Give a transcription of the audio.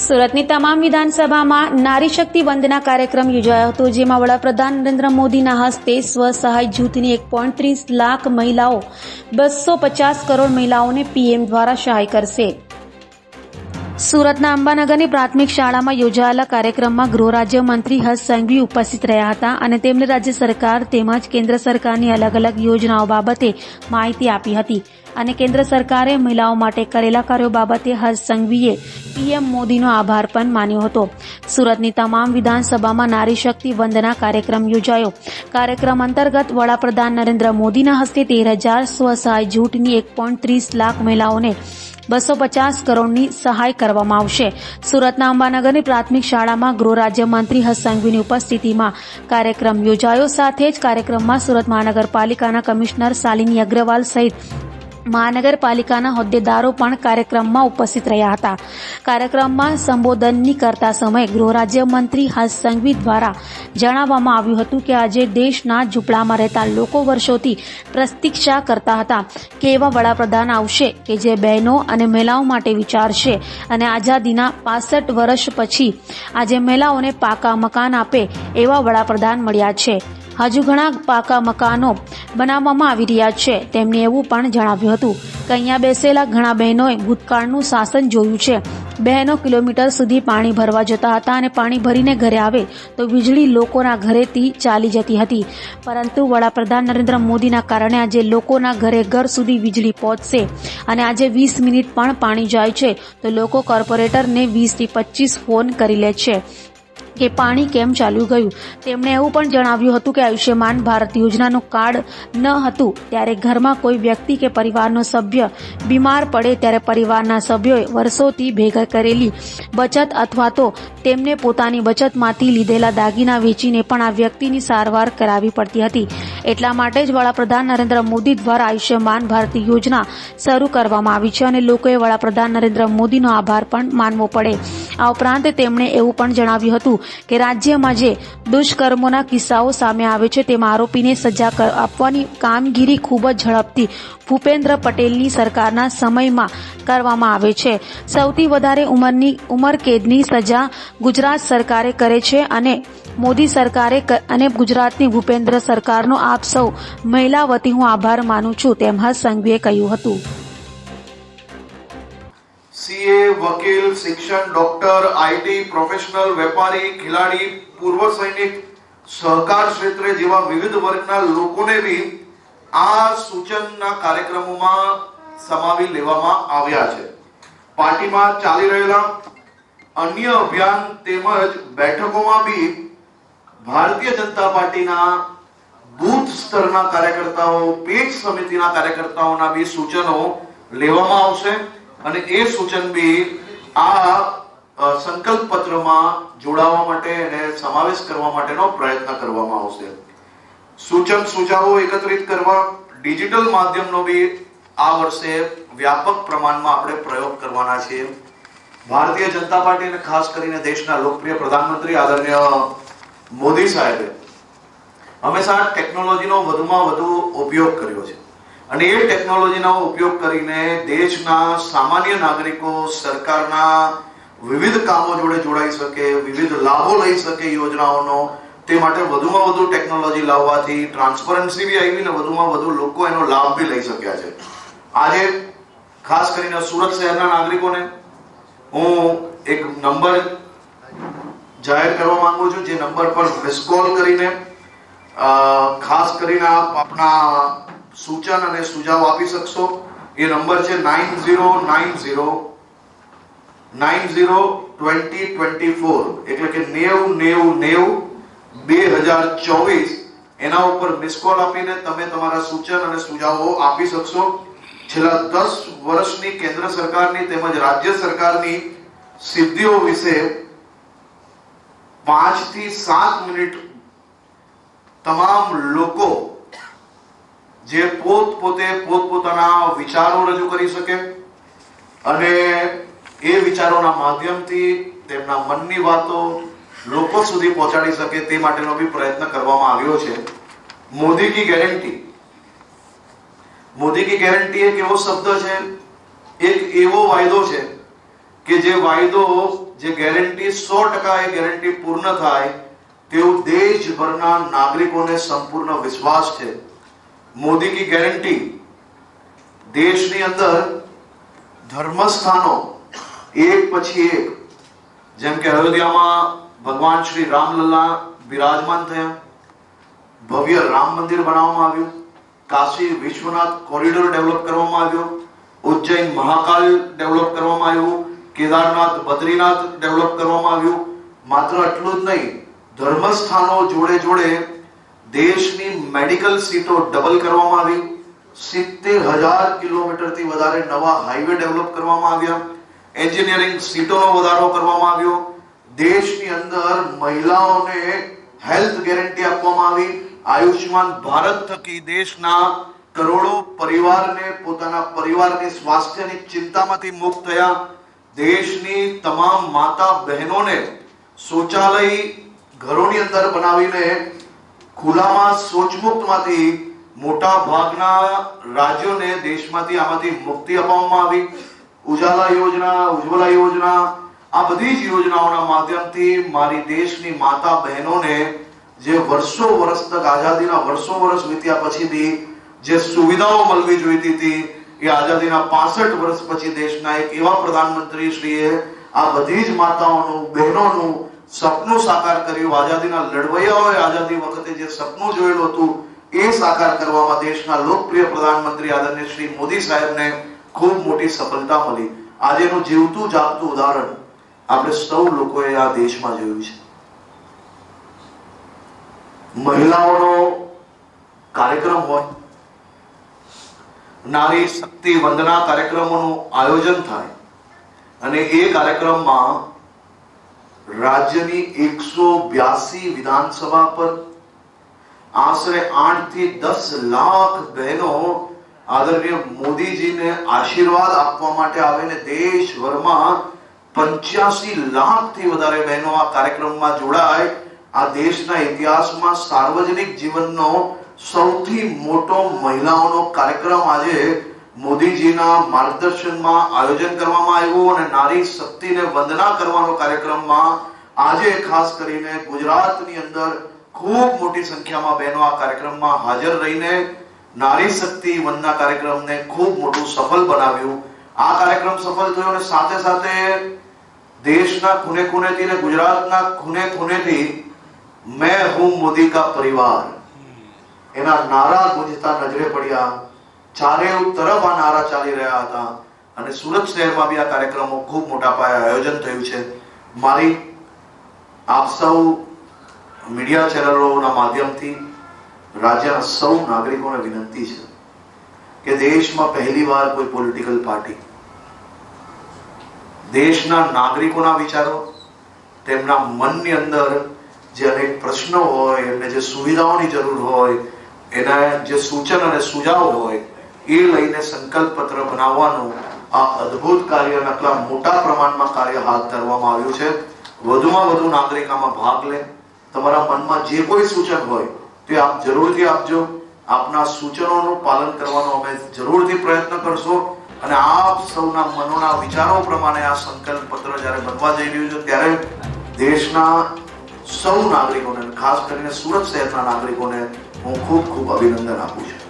સુરતની તમામ વિધાનસભામાં નારી શક્તિ વંદના કાર્યક્રમ યોજાયો હતો, જેમાં વડાપ્રધાન નરેન્દ્ર મોદીના હસ્તે સ્વસહાય જૂથની 1.30 લાખ મહિલાઓ 250 કરોડ મહિલાઓને પીએમ દ્વારા સહાય કરશે। સુરતના અંબાનગરની પ્રાથમિક શાળામાં યોજાયેલા કાર્યક્રમમાં ગૃહ રાજ્ય મંત્રી હર્ષ સંઘવી ઉપસ્થિત રહ્યા હતા અને તેમણે રાજ્ય સરકાર તેમજ કેન્દ્ર સરકારની અલગ અલગ યોજનાઓ બાબતે માહિતી આપી હતી અને કેન્દ્ર સરકારે મહિલાઓ માટે કરેલા કાર્યો બાબતે હર્ષ સંઘવીએ પીએમ મોદીનો આભાર પણ માન્યો હતો। સુરતની તમામ વિધાનસભામાં નારી શક્તિ વંદના કાર્યક્રમ યોજાયો। કાર્યક્રમ અંતર્ગત વડાપ્રધાન નરેન્દ્ર મોદીના હસ્તે 13,000 સ્વસહાય જૂથની 1.30 લાખ મહિલાઓને 250 કરોડની સહાય કરવામાં આવશે। સુરતના અંબાનગરની પ્રાથમિક શાળામાં ગૃહ રાજ્યમંત્રી હર્ષ સંઘવીની ઉપસ્થિતિમાં કાર્યક્રમ યોજાયો। સાથે જ કાર્યક્રમમાં સુરત મહાનગરપાલિકાના કમિશનર શાલિની અગ્રવાલ સહિત મહાનગરપાલિકાના હોદ્દેદારો પણ કાર્યક્રમમાં ઉપસ્થિત રહ્યા હતા। કાર્યક્રમમાં સંબોધન કરતા સમયે ગૃહ રાજ્યમંત્રી હર્ષ સંઘવી દ્વારા જણાવવામાં આવ્યું હતું કે આજે દેશના ઝૂંપડામાં રહેતા લોકો વર્ષોથી પ્રતીક્ષા કરતા હતા કે એવા વડાપ્રધાન આવશે કે જે બહેનો અને મહિલાઓ માટે વિચારશે અને આઝાદીના 65 વર્ષ પછી આજે મહિલાઓને પાકા મકાન આપે એવા વડાપ્રધાન મળ્યા છે। હજુ ઘણા પાકા મકાનો બનાવવામાં આવી રહ્યા છે। તેમણે એવું પણ જણાવ્યું હતું કે અહીંયા બેસેલા ઘણા બહેનોએ ભૂતકાળનું શાસન જોયું છે। બહેનો કિલોમીટર સુધી પાણી ભરવા જતા હતા અને પાણી ભરીને ઘરે આવે તો વીજળી લોકોના ઘરેથી ચાલી જતી હતી, પરંતુ વડાપ્રધાન નરેન્દ્ર મોદીના કારણે આજે લોકોના ઘર સુધી વીજળી પહોંચશે અને આજે 20 મિનિટ પણ પાણી જાય છે તો લોકો કોર્પોરેટરને 20 થી 25 ફોન કરી લે છે કે પાણી કેમ ચાલ્યું ગયું। તેમણે એવું પણ જણાવ્યું હતું કે આયુષ્યમાન ભારત યોજનાનું કાર્ડ ન હતું ત્યારે ઘરમાં કોઈ વ્યક્તિ કે પરિવારનો સભ્ય બીમાર પડે ત્યારે પરિવારના સભ્યોએ વર્ષોથી ભેગા કરેલી બચત અથવા તો તેમને પોતાની બચતમાંથી લીધેલા દાગીના વેચીને પણ આ વ્યક્તિની સારવાર કરાવવી પડતી હતી। એટલા માટે જ વડાપ્રધાન નરેન્દ્ર મોદી દ્વારા આયુષ્યમાન ભારત યોજના શરૂ કરવામાં આવી છે અને લોકોએ વડાપ્રધાન નરેન્દ્ર મોદીનો આભાર પણ માનવો પડે। આ ઉપરાંત તેમણે એવું પણ જણાવ્યું હતું કે રાજ્યમાં જે દુષ્કર્મોના કિસ્સાઓ સામે આવે છે તેમાં આરોપીને સજા આપવાની કામગીરી ખૂબ જ ઝડપથી ભૂપેન્દ્ર પટેલની સરકારના સમયમાં કરવામાં આવે છે। સૌથી વધારે ઉંમરકેદની સજા ગુજરાત સરકારે કરે છે અને મોદી સરકારે અને ગુજરાતની ભૂપેન્દ્ર સરકારનો આપ સૌ મહિલા વતી હું આભાર માનું છું, તેમ હર્ષ સંઘવીએ કહ્યું હતું। सीए, वकील, शिक्षण, डॉक्टर, आईटी प्रोफेशनल, वेपारी, खिलाड़ी, पूर्व सैनिक, सहकार क्षेत्र जेवा विविध वर्गना लोकोने भी आ सूचनना कार्यक्रमों समावी लेवामां आव्या छे। पार्टीमां चाली रहेला अन्य अभियान तेमज बैठकोमां भी भारतीय जनता पार्टीना बूथ स्तરના કાર્યકર્તાઓ, પેજ સમિતિના કાર્યકર્તાઓના भी સૂચનો લેવામાં આવશે અને એ સૂચન બી આ સંકલ્પ પત્રમાં જોડાવા માટે અને સમાવેશ કરવા માટેનો પ્રયત્ન કરવામાં આવશે। સૂચન સુઝાવો એકત્રિત કરવા ડિજિટલ માધ્યમનો બી આ વર્ષે વ્યાપક પ્રમાણમાં આપણે પ્રયોગ કરવાના છીએ। ભારતીય જનતા પાર્ટી અને ખાસ કરીને દેશના લોકપ્રિય પ્રધાનમંત્રી આદરણીય મોદી સાહેબે હંમેશા ટેકનોલોજીનો વધુમાં વધુ ઉપયોગ કર્યો છે અને એ ટેકનોલોજીનો ઉપયોગ કરીને દેશના સામાન્ય નાગરિકો સરકારના વિવિધ કામો જોડે જોડાઈ શકે, વિવિધ લાભો લઈ શકે યોજનાઓનો, તે માટે વધુમાં વધુ ટેકનોલોજી લાવવાથી ટ્રાન્સપરન્સી બી આવી ને વધુમાં વધુ લોકો એનો લાભ બી લઈ શક્યા છે। આજે ખાસ કરીને સુરત શહેરના નાગરિકોને હું એક નંબર જાહેર કરવા માંગુ છું, જે નંબર પર મિસ કોલ કરીને ખાસ કરીને આપ આપના સૂચન અને સુઝાવ આપી શકશો। એ નંબર છે 9090902024 એટલે કે 9090902024 એના ઉપર મિસ કોલ આપીને તમે તમારા સૂચન અને સુઝાવો આપી શકશો। છેલ્લા 10 વર્ષની કેન્દ્ર સરકારની તેમજ રાજ્ય સરકારની સિદ્ધિઓ વિશે 5 થી 7 મિનિટ તમામ લોકો જે પોતપોતાના વિચારો રજૂ કરી શકે અને એ વિચારોના માધ્યમથી તેમના મનની વાતો લોકો સુધી પહોંચાડી શકે તે માટેનો બી પ્રયત્ન કરવામાં આવ્યો છે। મોદી કી ગેરંટી એક એવો શબ્દ છે, એક એવો વાયદો છે કે જે વાયદો જે ગેરંટી 100% એ ગેરંટી પૂર્ણ થાય તેવું દેશભરના નાગરિકોને સંપૂર્ણ વિશ્વાસ છે. મોદી કી ગેરંટી દેશની અંદર ધર્મસ્થાનો એક પછી એક, જેમ કે અયોધ્યામાં ભગવાન શ્રી રામલલ્લા બિરાજમાન થયા, ભવ્ય રામ મંદિર બનાવવામાં આવ્યું, કાશી વિશ્વનાથ કોરિડોર ડેવલપ કરવામાં આવ્યો, ઉજ્જૈન મહાકાલ ડેવલપ કરવામાં આવ્યું, કેદારનાથ બદ્રીનાથ ડેવલપ કરવામાં આવ્યું. માત્ર એટલું જ નહીં, ધર્મસ્થાનો જોડે જોડે દેશની મેડિકલ સીટો ડબલ કરવામાં આવી, 70,000 કિલોમીટરથી વધારે નવા હાઈવે ડેવલપ કરવામાં આવ્યા, એન્જિનિયરિંગ સીટોનો વધારો કરવામાં આવ્યો, દેશની અંદર મહિલાઓને હેલ્થ ગેરંટી આપવામાં આવી, આયુષ્માન ભારત થકી દેશના કરોડો પરિવારને પોતાના પરિવારની સ્વાસ્થ્યની ચિંતામાંથી મુક્ત થયા. દેશની તમામ માતા બહેનોને શૌચાલય ઘરોની અંદર બનાવીને ખુલ્લામાં શૌચમુક્તમાંથી મોટા ભાગના રાજ્યોને દેશમાંથી આમાંથી મુક્તિ અપાવવામાં આવી. ઉજાલા યોજના, ઉજ્જવલા યોજના, આ બધી જ યોજનાઓના માધ્યમથી મારી દેશની માતા બહેનોને જે વર્ષો વર્ષ તક આઝાદીના વર્ષો વર્ષ વીત્યા પછીથી જે સુવિધાઓ મળવી જોઈતી હતી એ આઝાદીના 65 વર્ષ પછી દેશના એક એવા પ્રધાનમંત્રી શ્રીએ આ બધી જ માતાઓનું બહેનોનું સપનું સાકાર કર્યું. આઝાદીના લડવૈયાઓએ આઝાદી વખતે જે સપનું જોયેલું હતું એ સાકાર કરવામાં દેશના લોકપ્રિય પ્રધાનમંત્રી આદરણીય શ્રી મોદી સાહેબને ખૂબ મોટી સફળતા મળી. આજેનું જીવતું જાગતું ઉદાહરણ આપણે સૌ લોકોએ આ દેશમાં જોયું છે. મહિલાઓનો કાર્યક્રમ હોય, નારી શક્તિ વંદના કાર્યક્રમોનું આયોજન થાય અને એ કાર્યક્રમમાં રાજ્યની 182 વિધાનસભા પર આશરે 8 થી 10 લાખ બહેનો આદરણીય મોદીજીને આશીર્વાદ આપવા માટે આવે ને દેશભરમાં 85 લાખથી વધારે બહેનો આ કાર્યક્રમમાં જોડાય. આ દેશના ઇતિહાસમાં સાર્વજનિક જીવનનો સૌથી મોટો મહિલાઓનો કાર્યક્રમ આજે મોદીજીના માર્ગદર્શનમાં આયોજન કરવામાં આવ્યું અને નારી શક્તિને વંદના કરવાનો કાર્યક્રમમાં આજે ખાસ કરીને ગુજરાતની અંદર ખૂબ મોટી સંખ્યામાં બહેનો આ કાર્યક્રમમાં હાજર રહીને નારી શક્તિ વંદના કાર્યક્રમને ખૂબ મોટું સફળ બનાવ્યું. આ કાર્યક્રમ સફળ થયો અને સાથે સાથે દેશના ખૂણે ખૂણેથી અને ગુજરાતના ખૂણે ખૂણેથી મેં હું મોદી કા પરિવાર એના નારા ગુંજતા નજરે પડ્યા. ચારે તરફ આ નારા ચાલી રહ્યા હતા અને સુરત શહેરમાં બી આ કાર્યક્રમો ખૂબ મોટા પાયે આયોજન થયું છે. મારી આપ સૌ મીડિયા ચેનલોના માધ્યમથી રાજ્યના સૌ નાગરિકોને વિનંતી છે કે દેશમાં પહેલીવાર કોઈ પોલિટિકલ પાર્ટી દેશના નાગરિકોના વિચારો, તેમના મનની અંદર જે અનેક પ્રશ્નો હોય, એમને જે સુવિધાઓની જરૂર હોય, એના જે સૂચન અને સુઝાવ હોય એ લઈને સંકલ્પ પત્ર બનાવવાનું આ અદ્ભુત કાર્ય આટલા મોટા પ્રમાણમાં કાર્ય હાથ ધરવામાં આવ્યું છે. વધુમાં વધુ નાગરિક આમાં ભાગ લે. તમારા મનમાં જે કોઈ સૂચન હોય તે આપ જરૂરથી આપજો. આપના સૂચનોનું પાલન કરવાનો અમે જરૂરથી પ્રયત્ન કરશો અને આપ સૌના મનોના વિચારો પ્રમાણે આ સંકલ્પ પત્ર જ્યારે બનવા જઈ રહ્યું છે ત્યારે દેશના સૌ નાગરિકોને, ખાસ કરીને સુરત શહેરના નાગરિકોને હું ખૂબ ખૂબ અભિનંદન આપું છું.